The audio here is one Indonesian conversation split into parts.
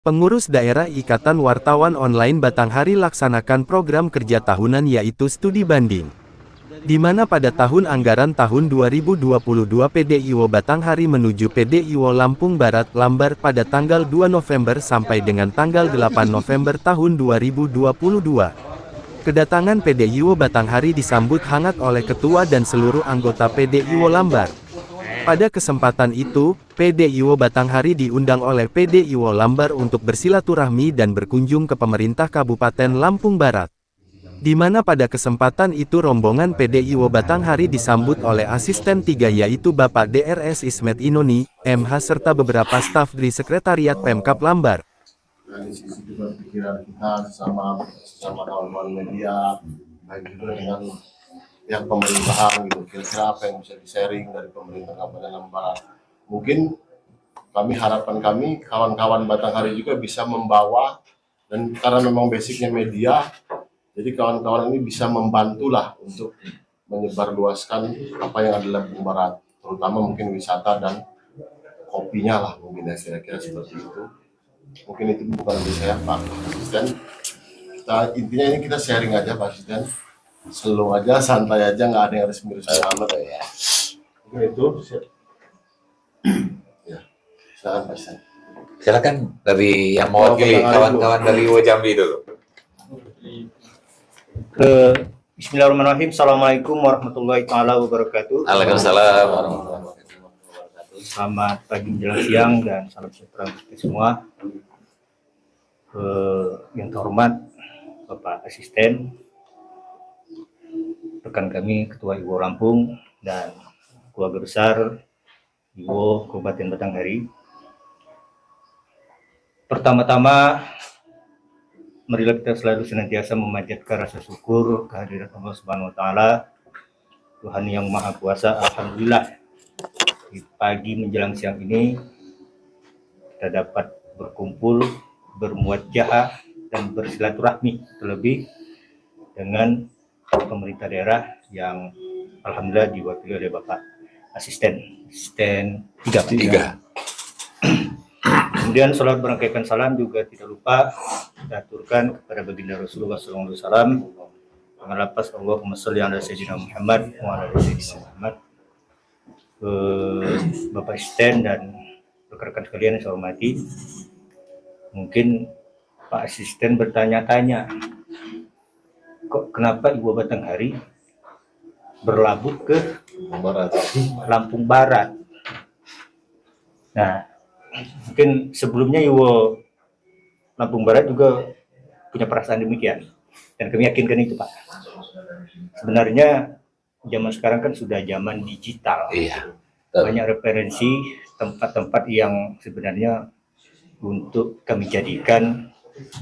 Pengurus Daerah Ikatan Wartawan Online Batanghari laksanakan program kerja tahunan yaitu studi banding. Di mana pada tahun anggaran tahun 2022 PDIwo Batanghari menuju PDIwo Lampung Barat Lambar pada tanggal 2 November sampai dengan tanggal 8 November tahun 2022. Kedatangan PDIwo Batanghari disambut hangat oleh Ketua dan seluruh anggota PDIwo Lambar. Pada kesempatan itu, PDIwo Batanghari diundang oleh PDIwo Lambar untuk bersilaturahmi dan berkunjung ke pemerintah Kabupaten Lampung Barat. Di mana pada kesempatan itu rombongan PDIwo Batanghari disambut oleh asisten 3 yaitu Bapak DRS Ismet Inoni, MH serta beberapa staf di Sekretariat Pemkab Lambar. Dari sisi juga pikiran kita sama kawan-kawan media, baik juga dengan pihak pemerintahan gitu, kira-kira apa yang bisa di-sharing dari pemerintah Kabupaten Lambar. Mungkin harapan kami kawan-kawan Batanghari juga bisa membawa, dan karena memang basicnya media, jadi kawan-kawan ini bisa membantulah untuk menyebarluaskan apa yang ada di Lampung Barat, terutama mungkin wisata dan kopinya lah, mungkin ya kira-kira seperti itu. Mungkin itu bukan dari saya Pak Asisten. Intinya ini kita sharing aja Pak Asisten. Slow aja, santai aja, nggak ada yang resmi-resmi amat ya. Mungkin itu. Ya, silakan Pak Asisten. Silakan dari yang mewakili kawan-kawan dari Jambi dulu. Bismillahirrahmanirrahim. Assalamualaikum warahmatullahi taala wabarakatuh. Waalaikumsalam warahmatullahi wabarakatuh. Selamat pagi menjelang siang dan salam sejahtera untuk kita semua. Yang terhormat Bapak Asisten, rekan kami Ketua Iwo Lampung dan Keluarga Besar Iwo Kabupaten Batanghari. Pertama-tama, marilah kita selalu senantiasa memanjatkan rasa syukur kehadirat Allah Subhanahu wa taala, Tuhan yang Maha Kuasa. Alhamdulillah, di pagi menjelang siang ini kita dapat berkumpul, bermuajahah dan bersilaturahmi terlebih dengan pemerintah daerah yang alhamdulillah diwakili oleh Bapak Asisten 3. Kemudian salat berangkaikan salam juga tidak lupa kita aturkan kepada baginda Rasulullah SAW. Dengan lapas Allahumma sholli ala sayyidina Muhammad wa ala sayyidina Muhammad. Bapak Asisten dan rekan-rekan sekalian yang saya hormati, mungkin Pak Asisten bertanya-tanya, kok kenapa Iwo Batanghari berlabuh ke Lampung Barat? Nah, mungkin sebelumnya Iwo Lampung Barat juga punya perasaan demikian, dan kami yakinkan itu Pak. Sebenarnya zaman sekarang kan sudah zaman digital. Iya. Banyak referensi tempat-tempat yang sebenarnya untuk kami jadikan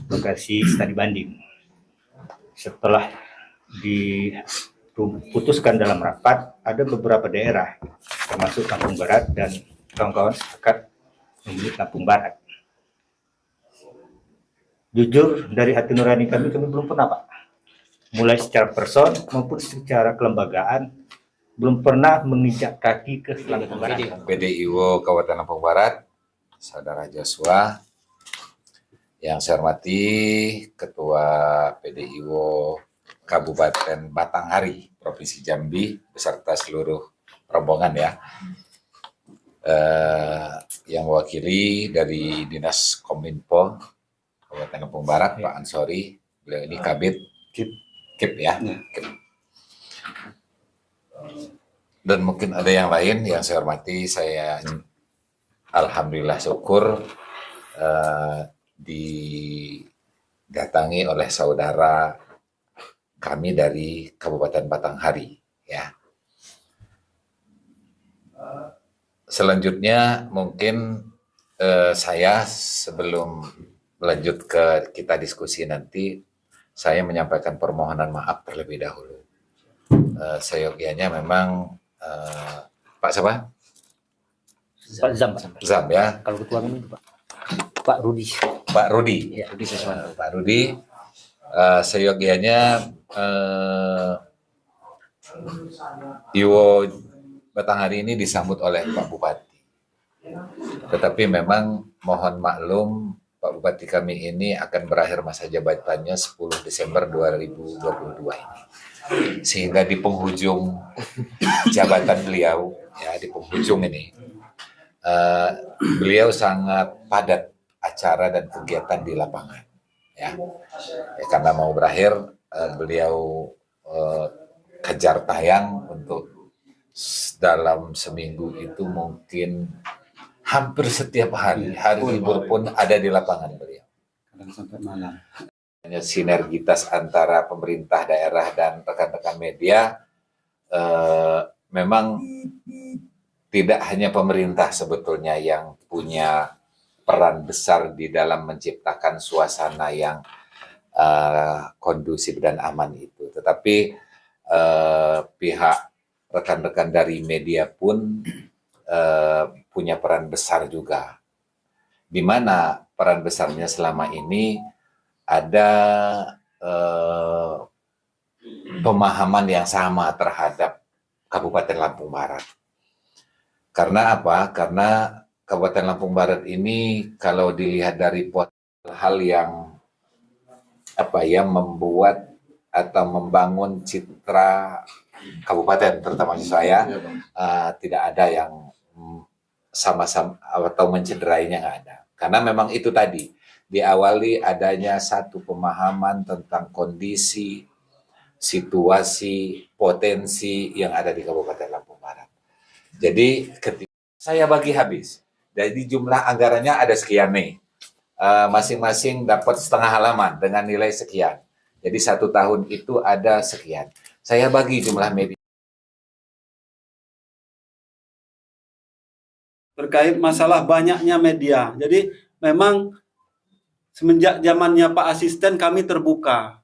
lokasi studi banding. Setelah diputuskan dalam rapat, ada beberapa daerah termasuk Lampung Barat dan kawan-kawan sepakat memilih Lampung Barat. Jujur dari hati nurani kami belum pernah Pak, mulai secara person maupun secara kelembagaan, belum pernah menginjak kaki ke Lampung Barat. PDIwo Kabupaten Lampung Barat, Saudara Joshua, yang saya hormati Ketua PDIwo Kabupaten Batanghari, Provinsi Jambi, beserta seluruh rombongan ya. Yang mewakili dari Dinas Kominfo Kabupaten Lampung Barat, Pak Ansori, beliau ini Kabid Kip ya. Kip. Dan mungkin ada yang lain yang saya hormati, saya alhamdulillah syukur didatangi oleh saudara kami dari Kabupaten Batanghari ya. Selanjutnya mungkin saya sebelum lanjut ke kita diskusi nanti, saya menyampaikan permohonan maaf terlebih dahulu. Seyogianya memang Pak siapa? Pak Zam. Zam ya. Kalau ketua kami itu Pak Rudi. Pak Rudi. Ya, Rudi Seswanto. Pak Rudi, seyogianya Iwo Batanghari ini disambut oleh Pak Bupati. Tetapi memang mohon maklum Pak Bupati kami ini akan berakhir masa jabatannya 10 Desember 2022 ini. Sehingga di penghujung jabatan beliau, ya di penghujung ini, beliau sangat padat acara dan kegiatan di lapangan. Ya, karena mau berakhir, beliau kejar tayang untuk dalam seminggu itu mungkin hampir setiap hari libur pun ada di lapangan beliau. Kadang sampai malam. Sinergitas antara pemerintah daerah dan rekan-rekan media memang tidak hanya pemerintah sebetulnya yang punya peran besar di dalam menciptakan suasana yang kondusif dan aman itu, tetapi pihak rekan-rekan dari media pun punya peran besar juga, di mana peran besarnya selama ini ada pemahaman yang sama terhadap Kabupaten Lampung Barat. Karena apa? Karena Kabupaten Lampung Barat ini kalau dilihat dari hal yang membuat atau membangun citra kabupaten, terutama saya, tidak ada yang sama-sama atau mencederainya, nggak ada. Karena memang itu tadi, diawali adanya satu pemahaman tentang kondisi, situasi, potensi yang ada di Kabupaten Lampung Barat. Jadi ketika saya bagi habis, jadi jumlah anggarannya ada sekian nih, masing-masing dapat setengah halaman dengan nilai sekian. Jadi 1 tahun itu ada sekian. Saya bagi jumlah media. Terkait masalah banyaknya media. Jadi memang semenjak zamannya Pak Asisten kami terbuka.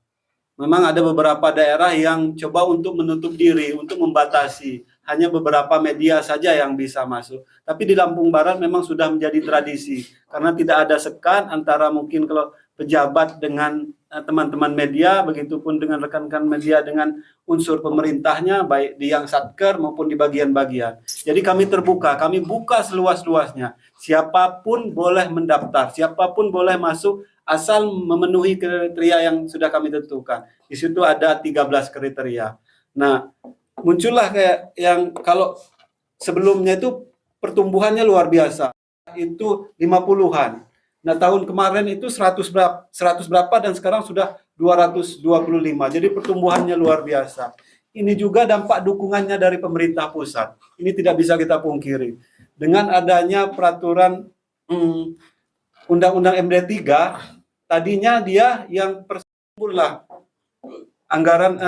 Memang ada beberapa daerah yang coba untuk menutup diri, untuk membatasi. Hanya beberapa media saja yang bisa masuk. Tapi di Lampung Barat memang sudah menjadi tradisi. Karena tidak ada sekat antara mungkin kalau pejabat dengan teman-teman media, begitupun dengan rekan-rekan media dengan unsur pemerintahnya, baik di yang satker maupun di bagian-bagian. Jadi kami terbuka, kami buka seluas-luasnya. Siapapun boleh mendaftar, siapapun boleh masuk, asal memenuhi kriteria yang sudah kami tentukan. Di situ ada 13 kriteria. Nah, muncullah kayak yang kalau sebelumnya itu pertumbuhannya luar biasa. Itu 50-an. Nah, tahun kemarin itu 100 berapa dan sekarang sudah 225. Jadi pertumbuhannya luar biasa. Ini juga dampak dukungannya dari pemerintah pusat. Ini tidak bisa kita pungkiri. Dengan adanya peraturan Undang-Undang MD 3, tadinya dia yang lah anggaran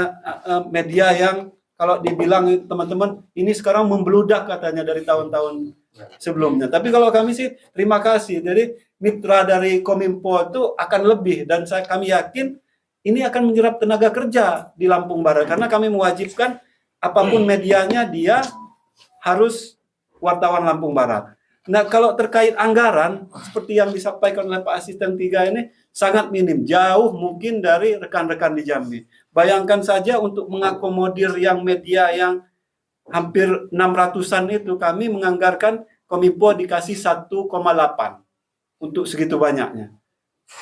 media yang kalau dibilang teman-teman ini sekarang membludak katanya dari tahun-tahun sebelumnya. Tapi kalau kami sih terima kasih. Jadi mitra dari Kominfo itu akan lebih, dan kami yakin ini akan menyerap tenaga kerja di Lampung Barat karena kami mewajibkan apapun medianya dia harus wartawan Lampung Barat. Nah, kalau terkait anggaran seperti yang disampaikan oleh Pak Asisten 3 ini sangat minim, jauh mungkin dari rekan-rekan di Jambi. Bayangkan saja untuk mengakomodir yang media yang hampir 600-an itu kami menganggarkan Kominfo dikasih 1,8 untuk segitu banyaknya.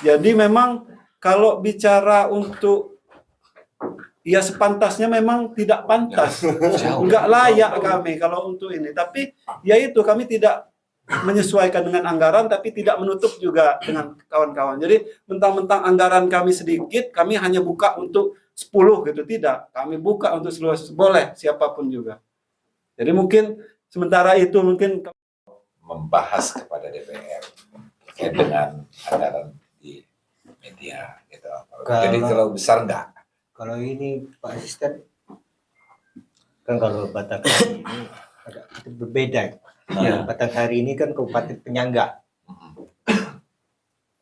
Jadi memang kalau bicara untuk ya sepantasnya memang tidak pantas. Enggak layak kami kalau untuk ini. Tapi ya itu kami tidak menyesuaikan dengan anggaran tapi tidak menutup juga dengan kawan-kawan. Jadi mentang-mentang anggaran kami sedikit, kami hanya buka untuk 10 gitu, tidak. Kami buka untuk seluas, boleh siapapun juga. Jadi mungkin sementara itu mungkin membahas kepada DPR terkait dengan anggaran di media gitu. Jadi kalau besar enggak? Kalau ini Pak Asisten kan kalau Batanghari ini agak berbeda. Ya, Batanghari ini kan kabupaten penyangga.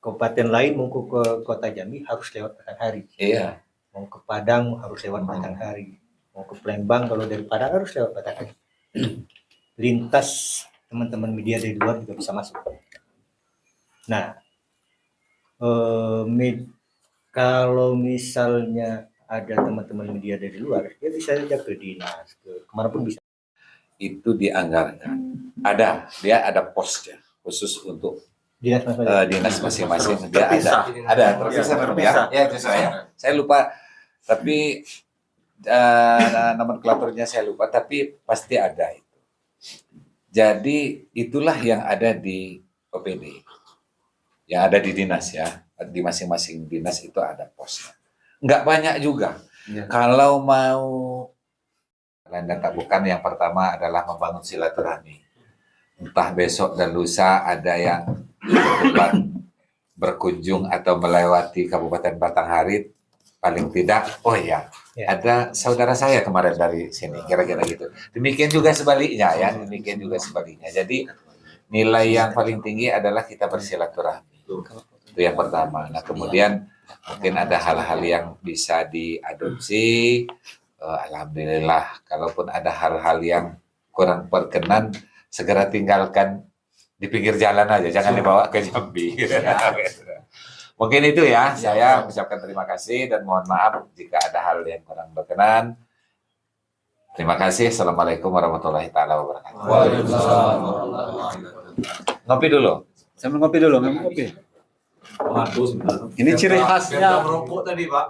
Kabupaten lain mau ke Kota Jambi harus lewat Batanghari. Iya. Mau ke Padang harus lewat Batanghari. Mau ke Palembang kalau dari Padang harus lewat Batanghari. Lintas teman-teman media dari luar juga bisa masuk. Nah, kalau misalnya ada teman-teman media dari luar, dia bisa saja ke dinas, ke kemanapun bisa. Itu dianggarkan. Dia ada posnya khusus untuk dinas masing-masing. Dia ada terpisah. Terpisah. Ya itu saya lupa, tapi nomenklaturnya saya lupa, tapi pasti ada itu. Jadi itulah yang ada di OPD, yang ada di dinas ya. Di masing-masing dinas itu ada posnya. Nggak banyak juga. Iya. Kalau mau lain dan tak bukan, yang pertama adalah membangun silaturahmi. Entah besok dan lusa ada yang kebetulan berkunjung atau melewati Kabupaten Batanghari, paling tidak, oh ya, ada saudara saya kemarin dari sini, kira-kira gitu. Demikian juga sebaliknya ya, demikian juga sebaliknya. Jadi nilai yang paling tinggi adalah kita bersilaturahmi. Itu yang pertama. Nah kemudian mungkin ada hal-hal yang bisa diadopsi. Alhamdulillah. Kalaupun ada hal-hal yang kurang berkenan, segera tinggalkan di pinggir jalan aja, jangan dibawa ke Jambi. Mungkin itu ya, saya ucapkan terima kasih dan mohon maaf jika ada hal yang kurang berkenan. Terima kasih. Assalamualaikum warahmatullahi taala wabarakatuh. Waalaikumsalam. Ngopi dulu. Sambil ngopi dulu, ngopi. Ini ciri khasnya. Merokok tadi, Pak.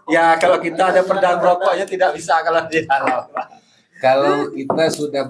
Ya kalau kita ada peredam rokoknya tidak bisa kalau di dalam. Kalau kita sudah